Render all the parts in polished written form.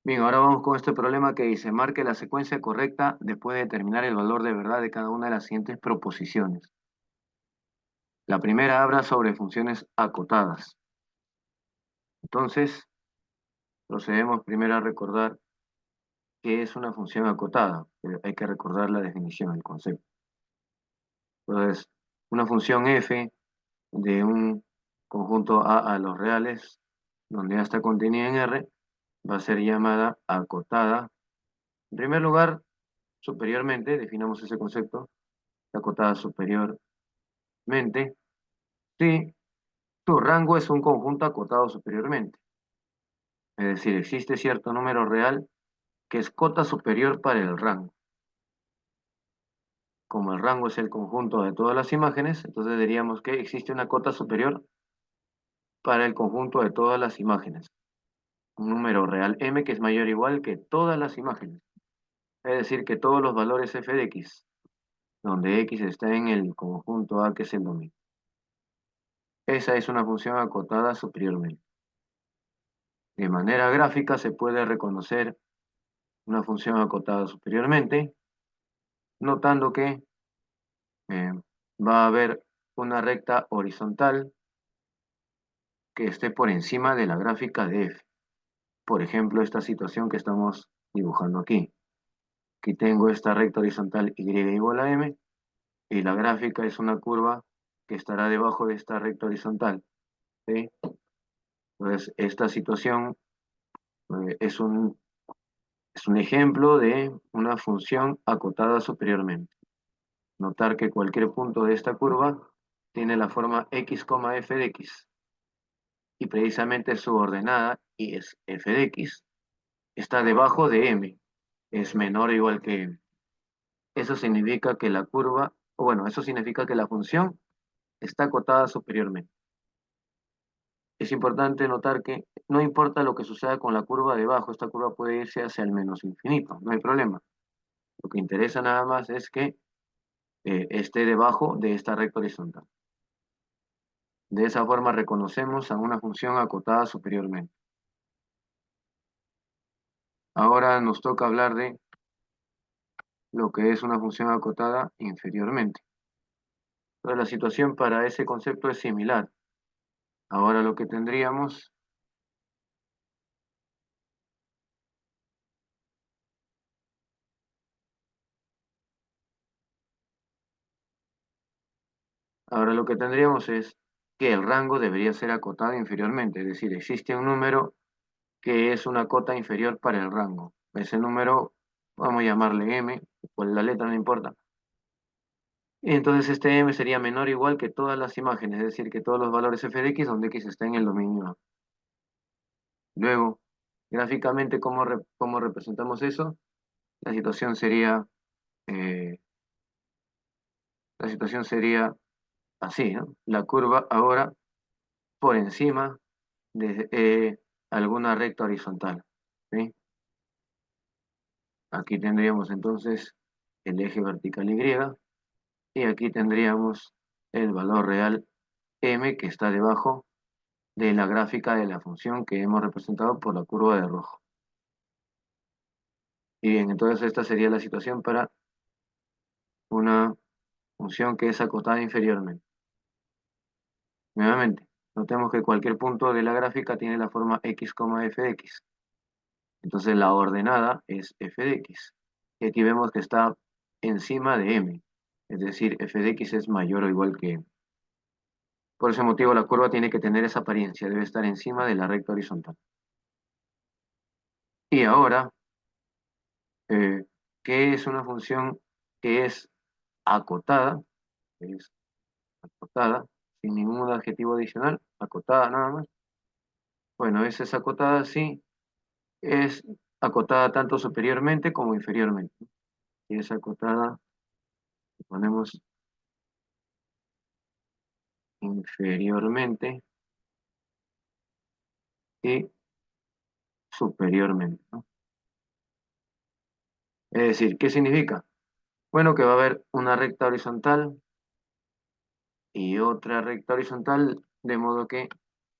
Bien, ahora vamos con este problema que dice, marque la secuencia correcta después de determinar el valor de verdad de cada una de las siguientes proposiciones. La primera habla sobre funciones acotadas. Entonces, procedemos primero a recordar qué es una función acotada. Pero hay que recordar la definición, el concepto. Entonces, una función f de un conjunto A los reales, donde A está contenida en R, va a ser llamada acotada. En primer lugar, superiormente, definamos ese concepto, acotada superiormente, si su rango es un conjunto acotado superiormente. Es decir, existe cierto número real que es cota superior para el rango. Como el rango es el conjunto de todas las imágenes, entonces diríamos que existe una cota superior para el conjunto de todas las imágenes. Un número real m que es mayor o igual que todas las imágenes. Es decir, que todos los valores f de x, donde x está en el conjunto A que es el dominio. Esa es una función acotada superiormente. De manera gráfica se puede reconocer una función acotada superiormente, notando que eh, va a haber una recta horizontal que esté por encima de la gráfica de f. Por ejemplo, esta situación que estamos dibujando aquí. Aquí tengo esta recta horizontal y igual a m, y la gráfica es una curva que estará debajo de esta recta horizontal, ¿sí? Entonces, esta situación es un ejemplo de una función acotada superiormente. Notar que cualquier punto de esta curva tiene la forma x, f de x, y precisamente su ordenada, y es f de x, está debajo de m, es menor o igual que m. Eso significa que la curva, o bueno, eso significa que la función está acotada superiormente. Es importante notar que no importa lo que suceda con la curva debajo, esta curva puede irse hacia el menos infinito, no hay problema. Lo que interesa nada más es que esté debajo de esta recta horizontal. De esa forma reconocemos a una función acotada superiormente. Ahora nos toca hablar de lo que es una función acotada inferiormente. Entonces la situación para ese concepto es similar. Ahora lo que tendríamos Ahora lo que tendríamos es que el rango debería ser acotado inferiormente, es decir, existe un número que es una cota inferior para el rango. Ese número, vamos a llamarle m, pues la letra no importa. Y entonces este m sería menor o igual que todas las imágenes, es decir, que todos los valores f de x donde x está en el dominio A. Luego, gráficamente, ¿cómo representamos eso? La situación sería, eh, la situación sería así, ¿no? La curva ahora por encima de alguna recta horizontal, ¿sí? Aquí tendríamos entonces el eje vertical y aquí tendríamos el valor real m que está debajo de la gráfica de la función que hemos representado por la curva de rojo. Y bien, entonces esta sería la situación para una función que es acotada inferiormente. Nuevamente, notemos que cualquier punto de la gráfica tiene la forma x, f de x. Entonces la ordenada es f de x. Y aquí vemos que está encima de m. Es decir, f de x es mayor o igual que m. Por ese motivo la curva tiene que tener esa apariencia, debe estar encima de la recta horizontal. Y ahora, eh, ¿qué es una función que es acotada? Es acotada, sin ningún adjetivo adicional, acotada nada más. Bueno, esa es acotada, sí, es acotada tanto superiormente como inferiormente. Y es acotada, ponemos inferiormente y superiormente, ¿no? Es decir, ¿qué significa? Bueno, que va a haber una recta horizontal y otra recta horizontal, de modo que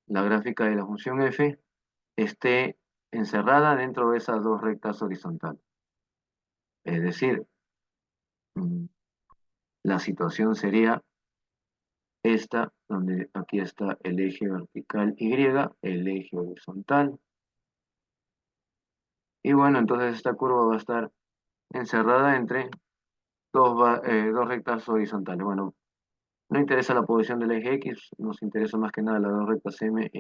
la gráfica de la función f esté encerrada dentro de esas dos rectas horizontales. Es decir, mm, la situación sería esta, donde aquí está el eje vertical Y, el eje horizontal. Y bueno, entonces esta curva va a estar encerrada entre dos rectas horizontales. Bueno, no interesa la posición del eje X, nos interesa más que nada las dos rectas M,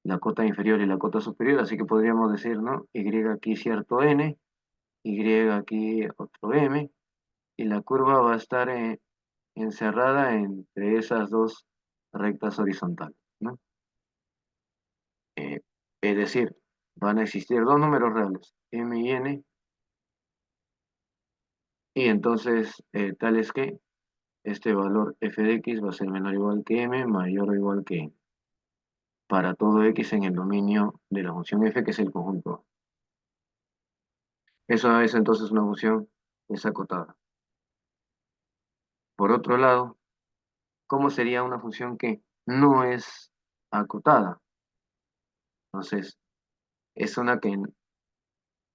la cota inferior y la cota superior, así que podríamos decir, ¿no? Y aquí cierto N, Y aquí otro M, y la curva va a estar encerrada entre esas dos rectas horizontales, ¿no? Eh, es decir, van a existir dos números reales, M y N, y entonces tal es que este valor f de x va a ser menor o igual que m, mayor o igual que n, para todo x en el dominio de la función f, que es el conjunto. Eso es entonces una función desacotada. Por otro lado, ¿cómo sería una función que no es acotada? Entonces, es una que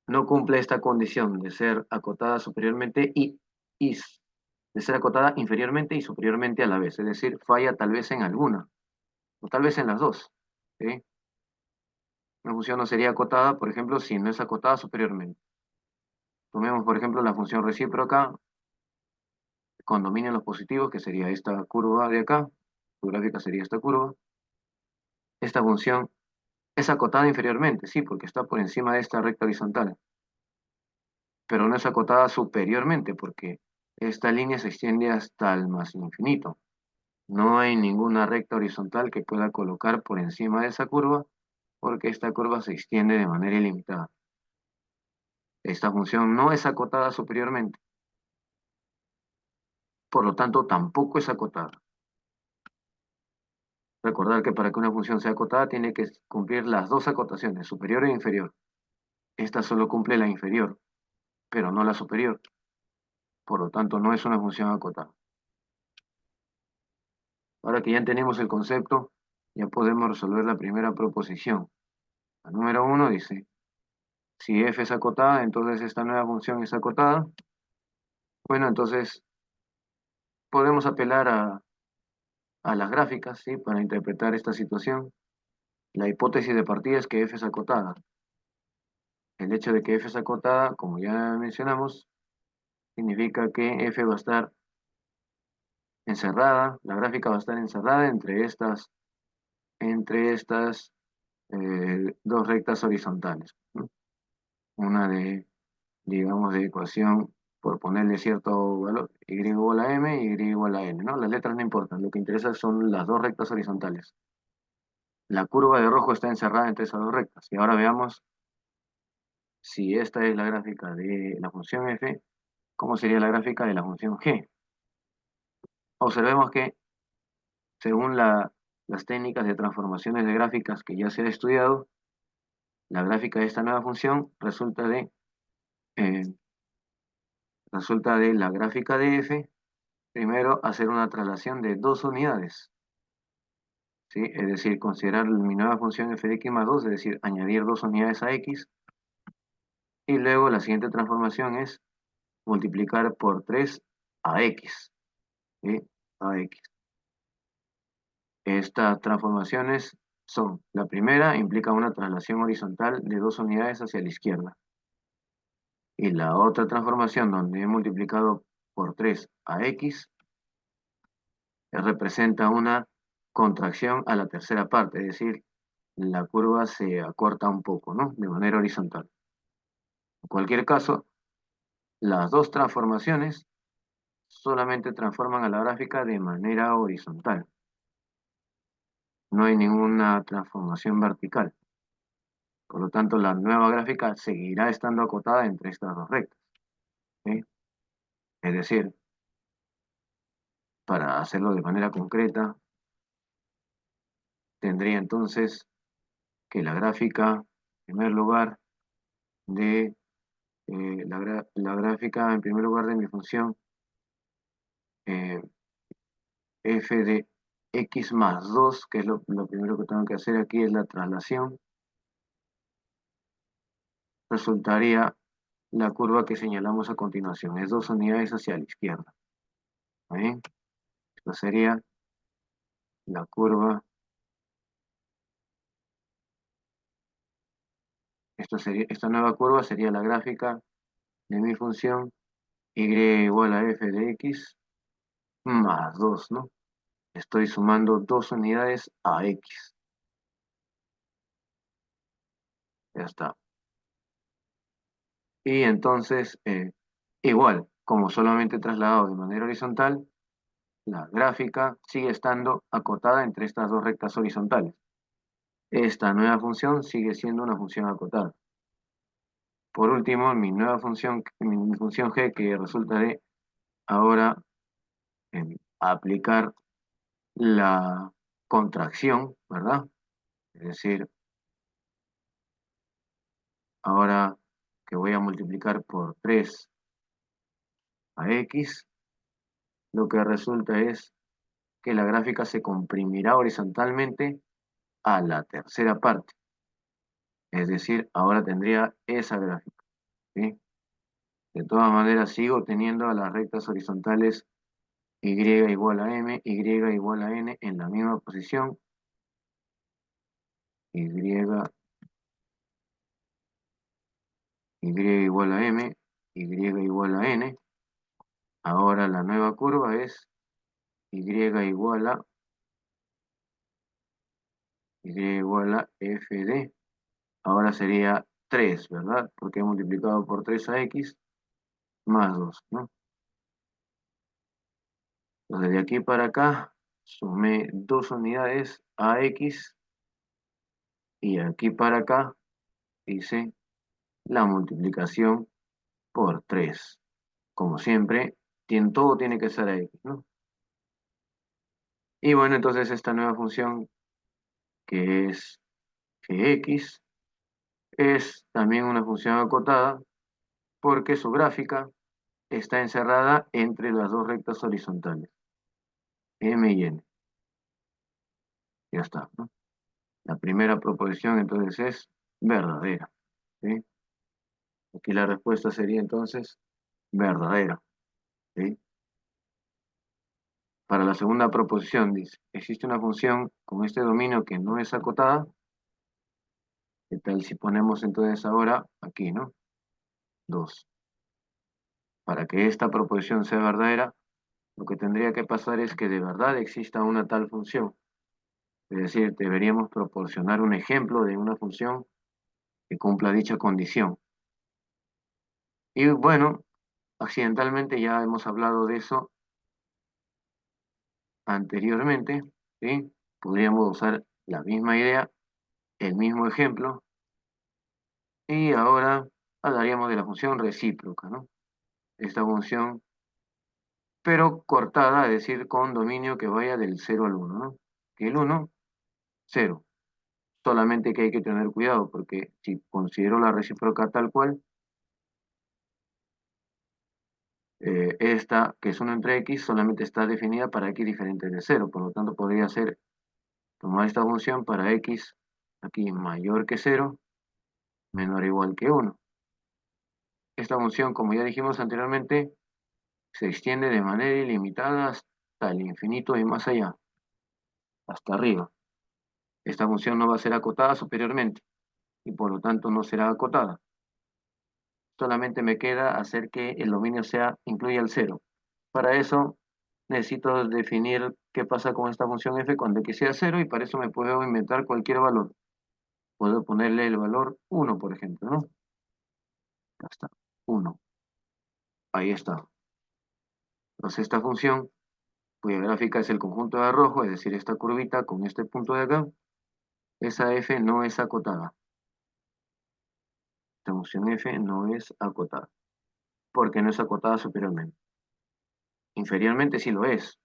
no cumple esta condición de ser acotada superiormente y de ser acotada inferiormente y superiormente a la vez. Es decir, falla tal vez en alguna, o tal vez en las dos. ¿Sí? Una función no sería acotada, por ejemplo, si no es acotada superiormente. Tomemos, por ejemplo, la función recíproca con dominio en los positivos, que sería esta curva de acá. Su gráfica sería esta curva. Esta función es acotada inferiormente, sí, porque está por encima de esta recta horizontal, pero no es acotada superiormente, porque esta línea se extiende hasta el más infinito. No hay ninguna recta horizontal que pueda colocar por encima de esa curva, porque esta curva se extiende de manera ilimitada. Esta función no es acotada superiormente, por lo tanto tampoco es acotada. Recordar que para que una función sea acotada tiene que cumplir las dos acotaciones, superior e inferior. Esta solo cumple la inferior, pero no la superior. Por lo tanto, no es una función acotada. Ahora que ya tenemos el concepto, ya podemos resolver la primera proposición. La número 1 dice, si f es acotada, entonces esta nueva función es acotada. Bueno, entonces podemos apelar a las gráficas, ¿sí? Para interpretar esta situación. La hipótesis de partida es que f es acotada. El hecho de que f es acotada, como ya mencionamos, significa que f va a estar encerrada, la gráfica va a estar encerrada entre estas dos rectas horizontales, ¿no? Una de, digamos, de ecuación por ponerle cierto valor, y igual a m y y igual a n, ¿no? Las letras no importan, lo que interesa son las dos rectas horizontales. La curva de rojo está encerrada entre esas dos rectas, y ahora veamos si esta es la gráfica de la función f, ¿cómo sería la gráfica de la función g? Observemos que según las técnicas de transformaciones de gráficas que ya se ha estudiado, la gráfica de esta nueva función eh, resulta de la gráfica de f, primero hacer una traslación de dos unidades, ¿sí? Es decir, considerar mi nueva función f de x más 2, es decir, añadir dos unidades a x, y luego la siguiente transformación es multiplicar por 3 a x, ¿sí? A x. Estas transformaciones son, la primera implica una traslación horizontal de dos unidades hacia la izquierda. Y la otra transformación donde he multiplicado por 3 a x representa una contracción a la tercera parte, es decir, la curva se acorta un poco, ¿no? De manera horizontal. En cualquier caso, las dos transformaciones solamente transforman a la gráfica de manera horizontal. No hay ninguna transformación vertical. Por lo tanto, la nueva gráfica seguirá estando acotada entre estas dos rectas, ¿sí? Es decir, para hacerlo de manera concreta, tendría entonces que la gráfica, en primer lugar, de la gráfica, en primer lugar, de mi función eh, f de x más 2, que es lo primero que tengo que hacer aquí, es la traslación resultaría la curva que señalamos a continuación. Es 2 unidades hacia la izquierda. ¿Está bien? Esta sería la curva. Esta nueva curva sería la gráfica de mi función y igual a f de x más 2, ¿no? Estoy sumando 2 unidades a x. Ya está. Y entonces, igual, como solamente trasladado de manera horizontal, la gráfica sigue estando acotada entre estas dos rectas horizontales. Esta nueva función sigue siendo una función acotada. Por último, mi función g, que resulta de ahora aplicar la contracción, ¿verdad? Es decir, ahora que voy a multiplicar por 3 a x, lo que resulta es que la gráfica se comprimirá horizontalmente a la tercera parte. Es decir, ahora tendría esa gráfica, ¿sí? De todas maneras, sigo teniendo a las rectas horizontales y igual a m, y igual a n en la misma posición, y, igual a m, y igual a n. Ahora la nueva curva es y igual a f de, ahora sería 3, ¿verdad? Porque he multiplicado por 3 a x más 2, ¿no? Entonces de aquí para acá sumé 2 unidades a x y aquí para acá hice la multiplicación por 3. Como siempre, todo tiene que ser a x, ¿no? Y bueno, entonces esta nueva función que es gx es también una función acotada porque su gráfica está encerrada entre las dos rectas horizontales, m y n. Ya está, ¿no? La primera proposición entonces es verdadera, ¿sí? Aquí la respuesta sería entonces verdadera, ¿sí? Para la segunda proposición dice, existe una función con este dominio que no es acotada. ¿Qué tal si ponemos entonces ahora aquí, ¿no? 2. Para que esta proposición sea verdadera, lo que tendría que pasar es que de verdad exista una tal función. Es decir, deberíamos proporcionar un ejemplo de una función que cumpla dicha condición. Y bueno, accidentalmente ya hemos hablado de eso anteriormente, ¿sí? Podríamos usar la misma idea, el mismo ejemplo, y ahora hablaríamos de la función recíproca, ¿no? Esta función, pero cortada, es decir, con dominio que vaya del 0 al 1, ¿no? Que el 1, 0. Solamente que hay que tener cuidado, porque si considero la recíproca tal cual, esta, que es 1 entre x, solamente está definida para x diferente de 0. Por lo tanto, podría ser tomar esta función para x aquí mayor que 0, menor o igual que 1. Esta función, como ya dijimos anteriormente, se extiende de manera ilimitada hasta el infinito y más allá, hasta arriba. Esta función no va a ser acotada superiormente y por lo tanto no será acotada. Solamente me queda hacer que el dominio incluya el 0. Para eso necesito definir qué pasa con esta función f cuando x sea 0 y para eso me puedo inventar cualquier valor. Puedo ponerle el valor 1, por ejemplo, ¿no? Ya está, 1. Ahí está. Entonces esta función, cuya gráfica es el conjunto de rojo, es decir, esta curvita con este punto de acá, esa f no es acotada. Esta función f no es acotada, porque no es acotada superiormente. Inferiormente sí lo es,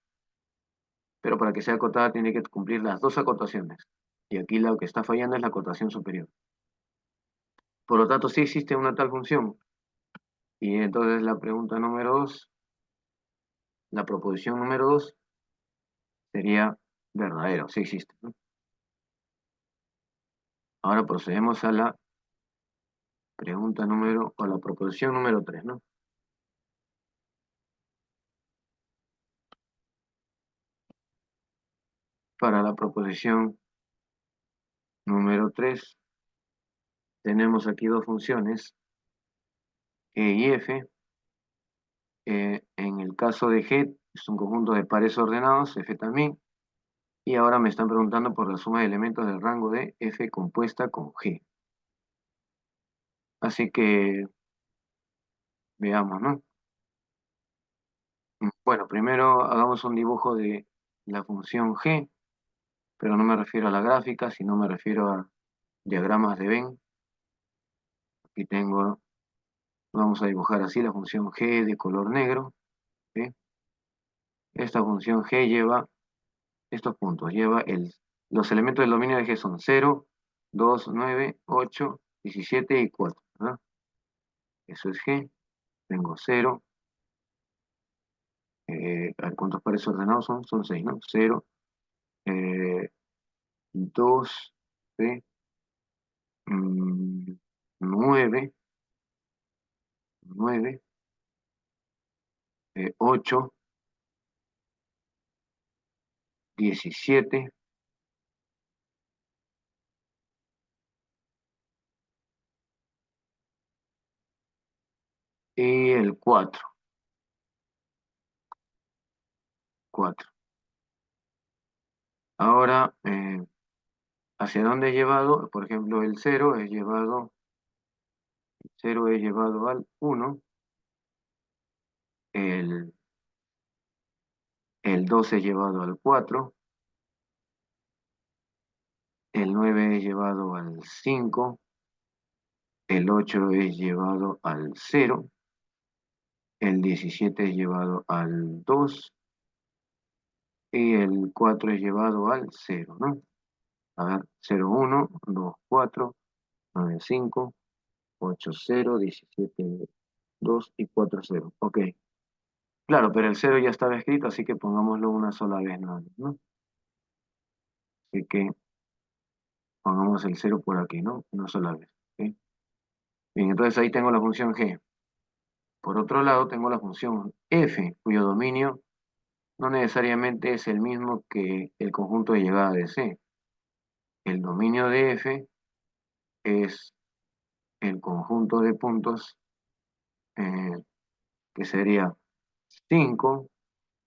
pero para que sea acotada tiene que cumplir las dos acotaciones. Y aquí lo que está fallando es la acotación superior. Por lo tanto, sí existe una tal función. Y entonces la pregunta número 2, la proposición número 2 sería verdadero, sí existe, ¿no? Ahora procedemos a la Pregunta número, o la proposición número 3, ¿no? Para la proposición número 3 tenemos aquí dos funciones, E y F. En el caso de G, es un conjunto de pares ordenados, F también. Y ahora me están preguntando por la suma de elementos del rango de F compuesta con G. Así que veamos, ¿no? Bueno, primero hagamos un dibujo de la función G, pero no me refiero a la gráfica, sino me refiero a diagramas de Venn. Aquí tengo, vamos a dibujar así la función G de color negro, ¿sí? Esta función G lleva estos puntos, los elementos del dominio de G son 0, 2, 9, 8, 17 y 4, ¿verdad? Eso es G. Tengo 0, a ver cuántos pares ordenados son 6, ¿no? 0, 2, 9, 9, 8, 17 y el 4. 4. Ahora, ¿hacia dónde he llevado? Por ejemplo, el 0 es llevado al 1, el, el 2 es llevado al 4, el 9 es llevado al 5, el 8 es llevado al 0, el 17 es llevado al 2 y el 4 es llevado al 0, ¿no? A ver, 0, 1, 2, 4, 9, 5, 8, 0, 17, 2 y 4, 0. Ok. Claro, pero el 0 ya estaba escrito, así que pongámoslo una sola vez, ¿no? Así que pongamos el 0 por aquí, ¿no? Una sola vez. ¿Ok? Bien, entonces ahí tengo la función G. Por otro lado, tengo la función F, cuyo dominio no necesariamente es el mismo que el conjunto de llegada de C. El dominio de F es el conjunto de puntos eh, que sería 5,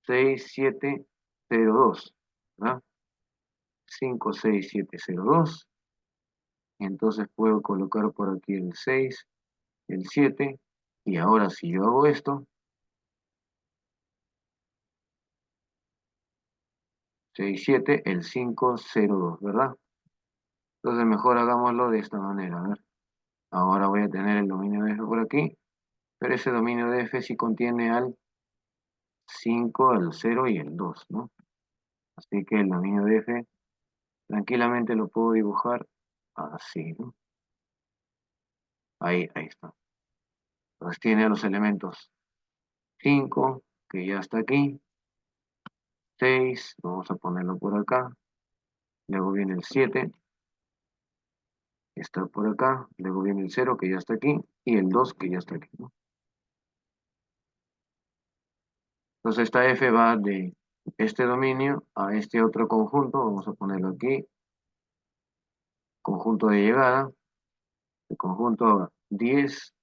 6, 7, 0, 2, ¿verdad? 5, 6, 7, 0, 2. Entonces puedo colocar por aquí el 6, el 7, y ahora si yo hago esto, 6, 7, el 5, 0, 2, ¿verdad? Entonces mejor hagámoslo de esta manera, a ver. Ahora voy a tener el dominio de F por aquí, pero ese dominio de F sí contiene al 5, al 0 y el 2, ¿no? Así que el dominio de F tranquilamente lo puedo dibujar así, ¿no? Ahí está. Entonces tiene los elementos 5, que ya está aquí, 6, vamos a ponerlo por acá, luego viene el 7, que está por acá, luego viene el 0, que ya está aquí, y el 2, que ya está aquí, ¿no? Entonces esta F va de este dominio a este otro conjunto, vamos a ponerlo aquí, conjunto de llegada, el conjunto 10,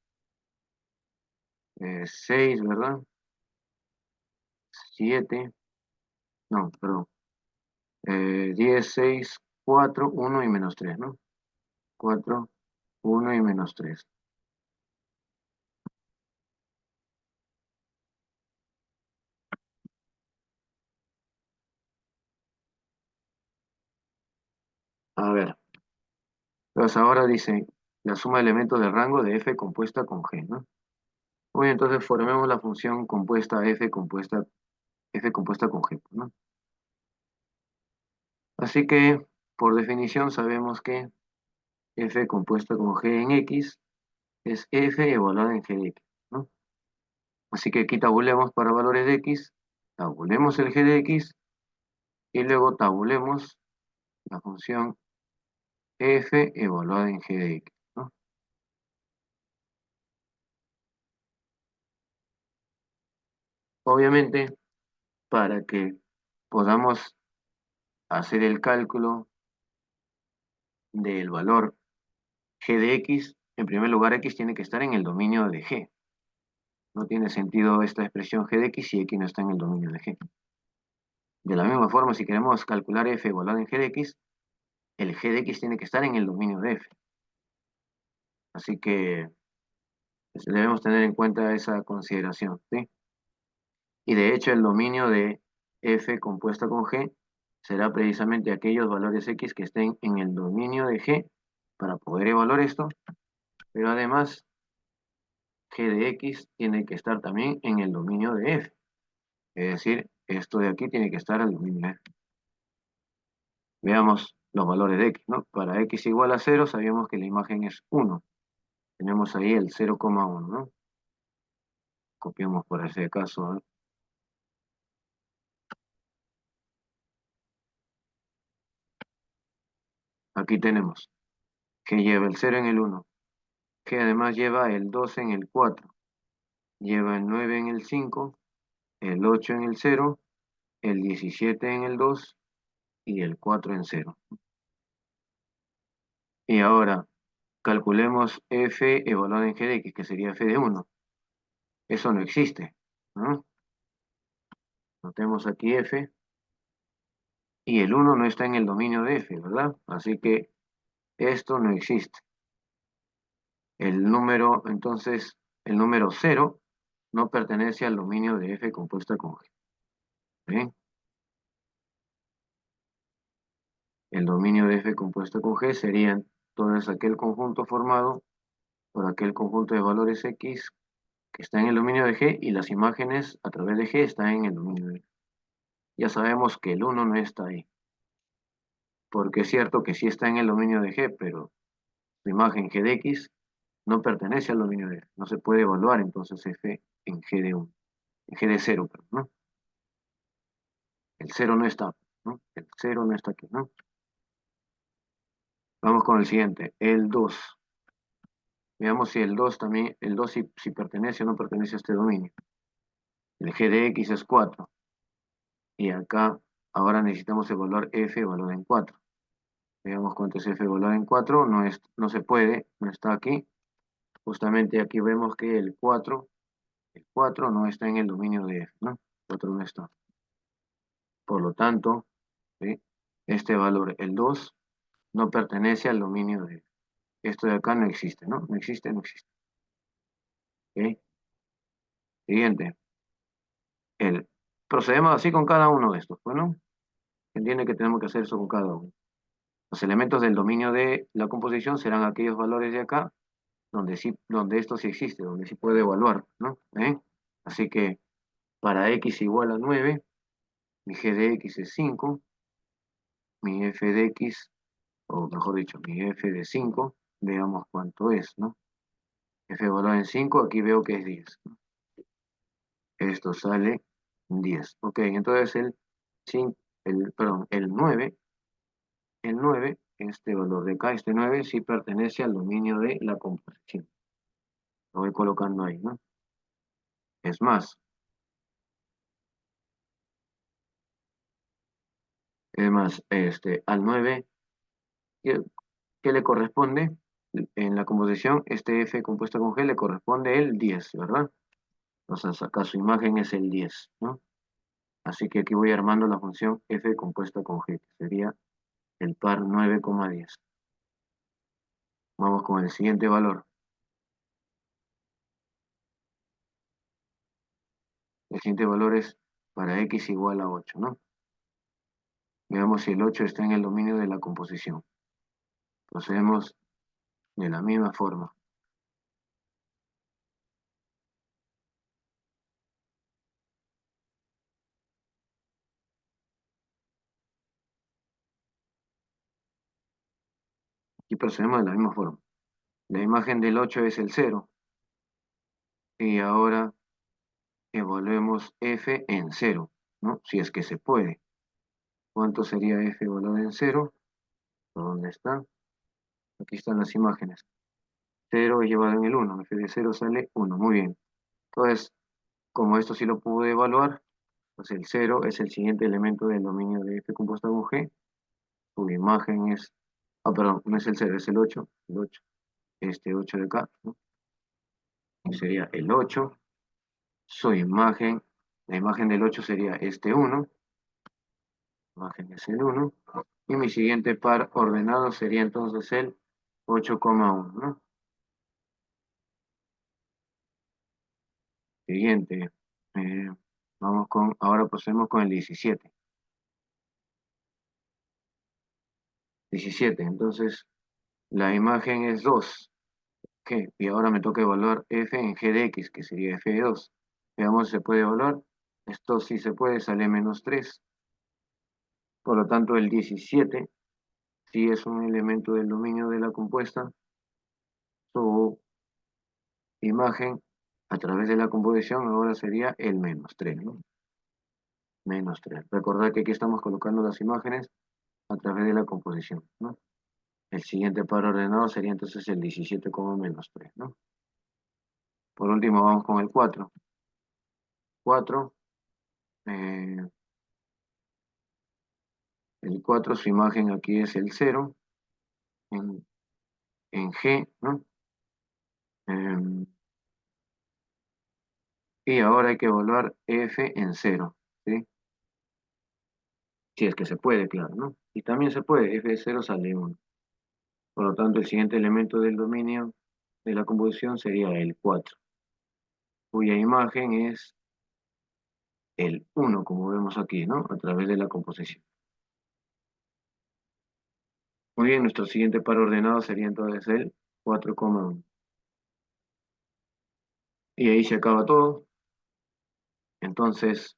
6, ¿verdad? 7, no, perdón, 10, 6, 4, 1 y menos 3, ¿no? 4, 1 y menos 3. A ver, entonces ahora dice la suma de elementos del rango de F compuesta con G, ¿no? Muy bien, entonces formemos la función compuesta F compuesta con G, ¿no? Así que, por definición, sabemos que F compuesta con G en X es F evaluada en G de X, ¿no? Así que aquí tabulemos para valores de X, tabulemos el G de X y luego tabulemos la función F evaluada en G de X, ¿no? Obviamente, para que podamos hacer el cálculo del valor g de x, en primer lugar x tiene que estar en el dominio de g. No tiene sentido esta expresión g de x si x no está en el dominio de g. De la misma forma, si queremos calcular f evaluado en g de x, el g de x tiene que estar en el dominio de f. Así que pues, debemos tener en cuenta esa consideración, ¿sí? Y de hecho el dominio de f compuesta con g será precisamente aquellos valores x que estén en el dominio de g para poder evaluar esto, pero además g de x tiene que estar también en el dominio de f. Es decir, esto de aquí tiene que estar al dominio de f. Veamos los valores de x, ¿no? Para x igual a 0 sabíamos que la imagen es 1. Tenemos ahí el 0,1, ¿no? Copiamos por ese caso, ¿no? Aquí tenemos que lleva el 0 en el 1, que además lleva el 2 en el 4, lleva el 9 en el 5, el 8 en el 0, el 17 en el 2 y el 4 en 0. Y ahora calculemos f evaluado en g de x, que sería f de 1. Eso no existe, ¿no? Notemos aquí f, y el 1 no está en el dominio de f, ¿verdad? Así que esto no existe. El número, entonces, el número 0 no pertenece al dominio de f compuesta con g. ¿Bien? El dominio de f compuesta con g serían todo aquel conjunto formado por aquel conjunto de valores x que está en el dominio de g y las imágenes a través de g están en el dominio de g. Ya sabemos que el 1 no está ahí, porque es cierto que sí está en el dominio de g, pero su imagen g de x no pertenece al dominio de f. No se puede evaluar entonces f en g de 1, en g de 0, perdón, ¿no? El 0 no está, ¿no? El 0 no está aquí, ¿no? Vamos con el siguiente, el 2. Veamos si el 2 también, el 2 si pertenece o no pertenece a este dominio. El g de x es 4. Y acá ahora necesitamos evaluar f evaluado en 4. Veamos cuánto es f evaluado en 4. No se puede, no está aquí. Justamente aquí vemos que el 4 no está en el dominio de f, ¿no? El 4 no está. Por lo tanto, ¿sí? Este valor, el 2, no pertenece al dominio de f. Esto de acá no existe, ¿no? No existe, no existe. ¿Ok? Siguiente. Procedemos así con cada uno de estos. Bueno, entiende que tenemos que hacer eso con cada uno. Los elementos del dominio de la composición serán aquellos valores de acá donde esto sí existe, donde sí puede evaluar, ¿no? Así que para x igual a 9, mi g de x es 5, mi f de x, o mejor dicho, mi f de 5, veamos cuánto es, ¿no? F evaluado en 5, aquí veo que es 10, ¿no? Esto sale 10. Ok, entonces perdón, el 9, este valor de acá, este 9, sí pertenece al dominio de la composición. Lo voy colocando ahí, ¿no? Es más, al 9, ¿qué, qué le corresponde? En la composición, este F compuesto con G le corresponde el 10, ¿verdad? Entonces acá su imagen es el 10, ¿no? Así que aquí voy armando la función F compuesta con G, que sería el par 9,10. Vamos con el siguiente valor. El siguiente valor es para x igual a 8, ¿no? Veamos si el 8 está en el dominio de la composición. Procedemos de la misma forma. Y procedemos de la misma forma. La imagen del 8 es el 0. Y ahora evaluemos f en 0, ¿no? Si es que se puede. ¿Cuánto sería f evaluado en 0? ¿Dónde está? Aquí están las imágenes. 0 es llevado en el 1. F de 0 sale 1. Muy bien. Entonces, como esto sí lo pude evaluar, pues el 0 es el siguiente elemento del dominio de f compuesta con g. Su imagen es, perdón, no es el 0, es el 8, este 8 de acá, ¿no? Y sería el 8. Su imagen, la imagen del 8 sería este 1, imagen es el 1, y mi siguiente par ordenado sería entonces el 8,1, ¿no? Siguiente, eh, ahora procedemos con el 17. 17, entonces la imagen es 2, G, y ahora me toca evaluar f en g de x, que sería f de 2. Veamos si se puede evaluar. Esto sí se puede, sale -3. Por lo tanto, el 17 si es un elemento del dominio de la compuesta. Su imagen a través de la composición ahora sería el -3, ¿no? -3. Recordad que aquí estamos colocando las imágenes a través de la composición, ¿no? El siguiente par ordenado sería entonces el 17 como -3, ¿no? Por último vamos con el 4. 4, eh, el 4 su imagen aquí es el 0 en, en G, ¿no? Em, y ahora hay que evaluar f en 0, ¿sí? Si es que se puede, claro, ¿no? Y también se puede, f de 0 sale 1. Por lo tanto, el siguiente elemento del dominio de la composición sería el 4, cuya imagen es el 1, como vemos aquí, ¿no? A través de la composición. Muy bien, nuestro siguiente par ordenado sería entonces el 4,1. Y ahí se acaba todo. Entonces,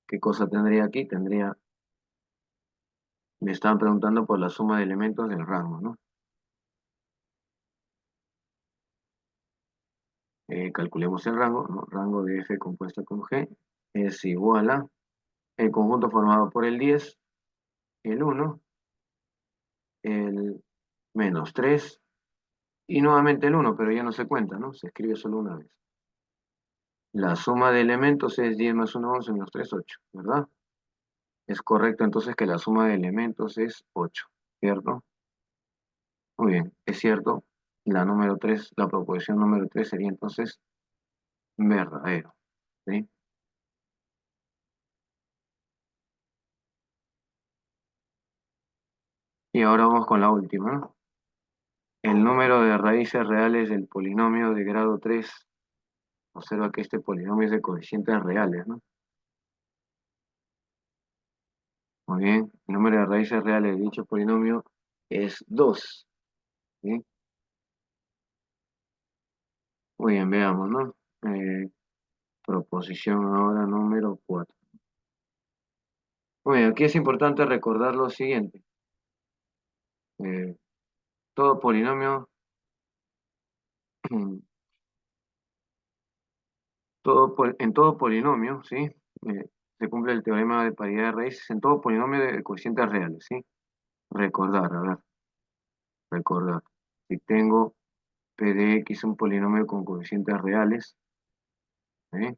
¿qué cosa tendría aquí? Me estaban preguntando por la suma de elementos del rango, ¿no? Calculemos el rango, ¿no? Rango de f compuesta con g es igual a el conjunto formado por el 10, el 1, el -3 y nuevamente el 1, pero ya no se cuenta, ¿no? Se escribe solo una vez. La suma de elementos es 10 más 1, 11, menos 3, 8, ¿verdad? Es correcto entonces que la suma de elementos es 8, ¿cierto? Muy bien, es cierto. La proposición número 3 sería entonces verdadero, ¿sí? Y ahora vamos con la última, ¿no? El número de raíces reales del polinomio de grado 3. Observa que este polinomio es de coeficientes reales, ¿no? Muy bien, el número de raíces reales de dicho polinomio es 2, ¿sí? Muy bien, veamos, ¿no? Proposición ahora número 4. Muy bien, aquí es importante recordar lo siguiente. Eh, todo polinomio, en todo polinomio, ¿sí? Se cumple el teorema de paridad de raíces en todo polinomio de coeficientes reales, ¿sí? Recordar, a ver, recordar. Si tengo P de X un polinomio con coeficientes reales, ¿sí?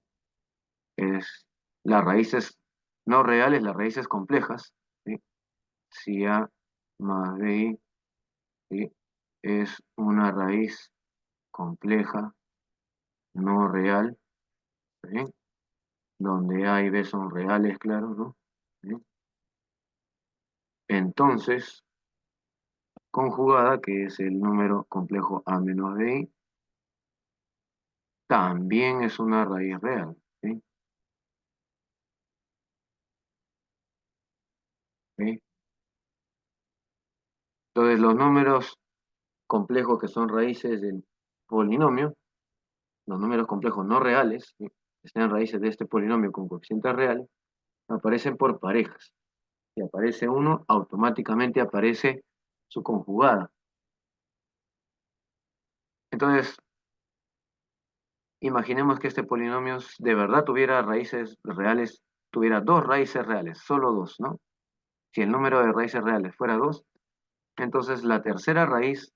Es las raíces no reales, las raíces complejas, ¿sí? Si A más BI, ¿sí? Es una raíz compleja no real, ¿sí? Donde A y B son reales, claro, ¿no? ¿Sí? Entonces, conjugada, que es el número complejo A menos BI, también es una raíz real, ¿sí? ¿Sí? Entonces, los números complejos que son raíces del polinomio, los números complejos no reales, ¿sí? Que sean raíces de este polinomio con coeficientes reales, aparecen por parejas. Si aparece uno, automáticamente aparece su conjugada. Entonces, imaginemos que este polinomio de verdad tuviera raíces reales, tuviera dos raíces reales, solo dos, ¿no? Si el número de raíces reales fuera 2, entonces la tercera raíz,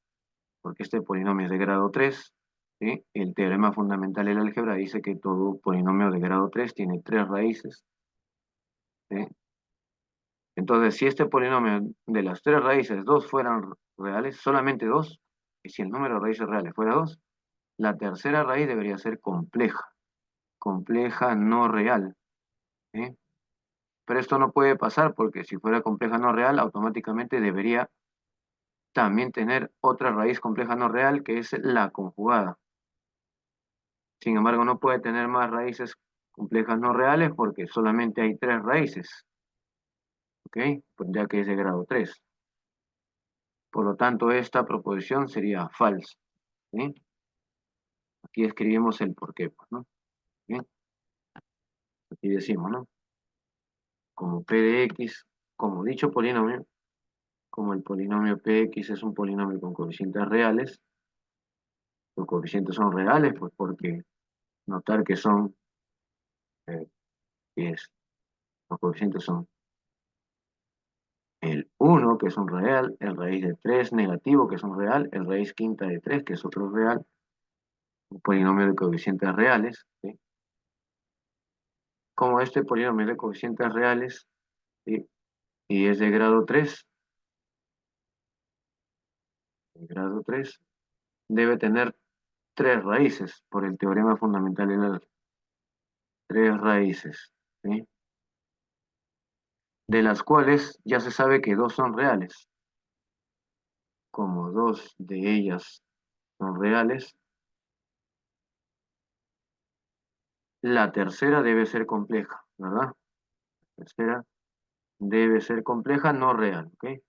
porque este polinomio es de grado 3, ¿sí? El teorema fundamental del álgebra dice que todo polinomio de grado 3 tiene tres raíces, ¿sí? Entonces, si este polinomio de las tres raíces, dos fueran reales, solamente dos, y si el número de raíces reales fuera dos, la tercera raíz debería ser compleja no real, ¿sí? Pero esto no puede pasar porque si fuera compleja no real, automáticamente debería también tener otra raíz compleja no real, que es la conjugada. Sin embargo, no puede tener más raíces complejas no reales porque solamente hay tres raíces, ¿ok? Pues ya que es de grado 3. Por lo tanto, esta proposición sería falsa, ¿sí? Aquí escribimos el porqué, pues, ¿no? ¿Sí? Aquí decimos, ¿no? Como P de X, como dicho polinomio, como el polinomio Px es un polinomio con coeficientes reales, los coeficientes son reales, pues porque notar que son, eh, es, los coeficientes son el uno que es un real, el raíz de 3 negativo, que es un real, el raíz quinta de 3 que es otro real, un polinomio de coeficientes reales, ¿sí? Como este polinomio de coeficientes reales, ¿sí? Y es de grado 3, de grado 3 debe tener tres raíces, por el teorema fundamental de las tres raíces, ¿sí? De las cuales ya se sabe que dos son reales. Como dos de ellas son reales, la tercera debe ser compleja, ¿verdad? La tercera debe ser compleja, no real, ¿ok?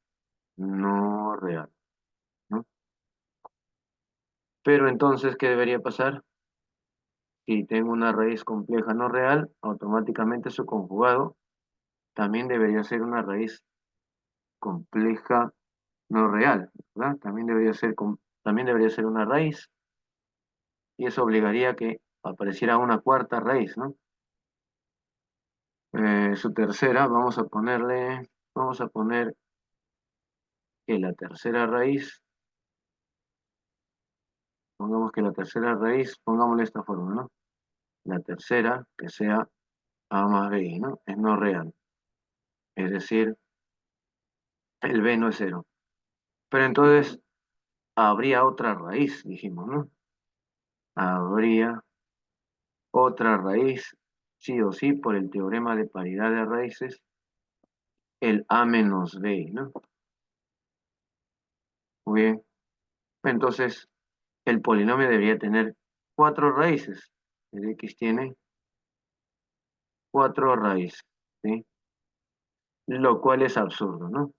No real, ¿no? Pero entonces, ¿qué debería pasar? Si tengo una raíz compleja no real, automáticamente su conjugado también debería ser una raíz compleja no real, ¿verdad? También debería ser una raíz, y eso obligaría a que apareciera una cuarta raíz, ¿no? Su tercera, vamos a poner que la tercera raíz, pongamos que la tercera raíz, pongámosle esta forma, ¿no? La tercera, que sea A más B, ¿no? Es no real, es decir, el B no es cero. Pero entonces habría otra raíz, dijimos, ¿no? Habría otra raíz, sí o sí, por el teorema de paridad de raíces, el A menos B, ¿no? Muy bien. Entonces, el polinomio debería tener cuatro raíces. El X tiene cuatro raíces, ¿sí? Lo cual es absurdo, ¿no?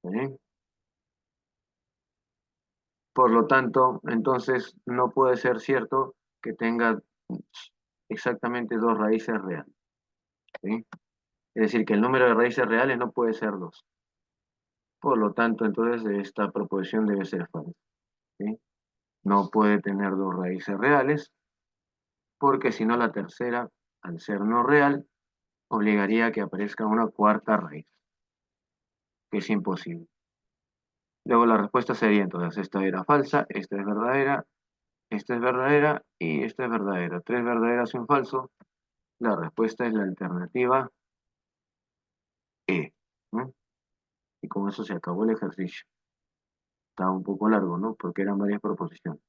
¿Sí? Por lo tanto, entonces no puede ser cierto que tenga exactamente dos raíces reales, ¿sí? Es decir, que el número de raíces reales no puede ser dos. Por lo tanto, entonces esta proposición debe ser falsa, ¿sí? No puede tener dos raíces reales, porque si no la tercera, al ser no real, obligaría a que aparezca una cuarta raíz, que es imposible. Luego la respuesta sería entonces, esta era falsa, esta es verdadera y esta es verdadera. Tres verdaderas y un falso. La respuesta es la alternativa E, ¿no? Y con eso se acabó el ejercicio. Estaba un poco largo, ¿no? Porque eran varias proposiciones.